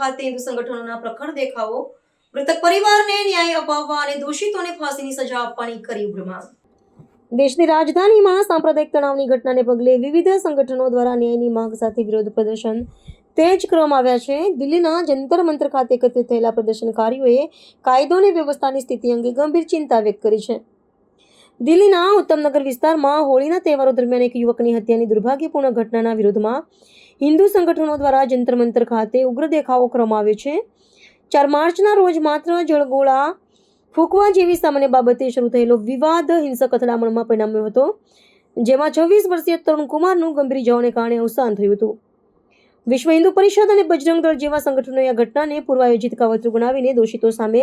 ખાતે હિન્દુ સંગઠનોના પ્રખર દેખાવો, મૃતક પરિવારને ન્યાય અપાવવા અને દોષિતોને ફાંસીની સજા આપવાની કરી ઉગ્ર માંગ। દેશની રાજધાનીમાં સાંપ્રદાયિક તણાવની ઘટનાને પગલે વિવિધ સંગઠનો દ્વારા ન્યાયની માંગ સાથે વિરોધ પ્રદર્શન તેજ કરવામાં આવ્યા છે। દિલ્હીના જંતર મંતર ખાતે એકત્રિત થયેલા પ્રદર્શનકારીઓએ કાયદો અને વ્યવસ્થાની સ્થિતિ અંગે ગંભીર ચિંતા વ્યક્ત કરી છે। દિલ્હીના ઉત્તમનગર વિસ્તારમાં હોળીના તહેવારો દરમિયાન એક યુવકની હત્યાની દુર્ભાગ્યપૂર્ણ ઘટનાના વિરોધમાં હિન્દુ સંગઠનો દ્વારા જંતર મંતર ખાતે ઉગ્ર દેખાવો કરવામાં આવ્યો છે। 4 માર્ચના રોજ માત્ર જળગોળા ફૂંકવા જેવી સામાન્ય બાબતે શરૂ થયેલો વિવાદ હિંસક અથડામણમાં પરિણમ્યો હતો, જેમાં 26 વર્ષીય તરુણ કુમારનું ગંભીર ઇજાઓને કારણે અવસાન થયું હતું। વિશ્વ હિન્દુ પરિષદ અને બજરંગ દળ જેવા સંગઠનોએ આ ઘટનાને પૂર્વાયોજિત કાવતરું ગણાવીને દોષિતો સામે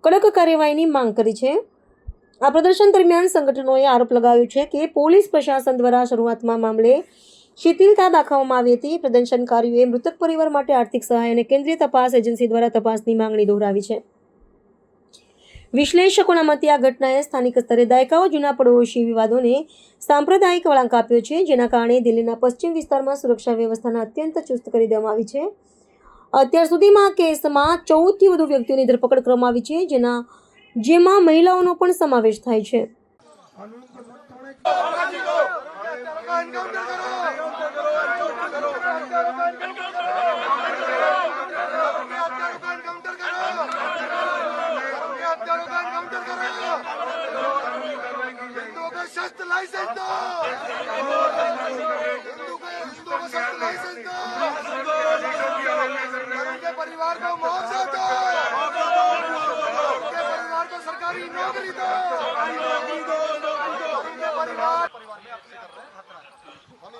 કડક કાર્યવાહીની માંગ કરી છે। આ પ્રદર્શન દરમિયાન સંગઠનોએ આરોપ લગાવ્યો છે કે પોલીસ પ્રશાસન દ્વારા શરૂઆતમાં મામલે શિથિલતા દાખવવામાં આવી હતી। પ્રદર્શનકારીઓએ મૃતક પરિવાર માટે આર્થિક સહાય અને કેન્દ્રીય તપાસ એજન્સી દ્વારા તપાસની માંગણી દોહરાવી છે। વિશ્લેષકોના મતે આ ઘટનાએ સ્થાનિક સ્તરે દાયકાઓ જૂના પડોશી વિવાદોને સાંપ્રદાયિક વળાંક આપ્યો છે, જેના કારણે દિલ્હીના પશ્ચિમ વિસ્તારમાં સુરક્ષા વ્યવસ્થાને અત્યંત ચુસ્ત કરી દેવામાં આવી છે। અત્યાર સુધીમાં આ કેસમાં 14થી વધુ વ્યક્તિઓની ધરપકડ કરવામાં આવી છે, જેમાં મહિલાઓનો પણ સમાવેશ થાય છે। परिवार को मुआवजा दो, उनके परिवार को सरकारी नौकरी दो, उनके परिवार में आपसे कर रहे हैं।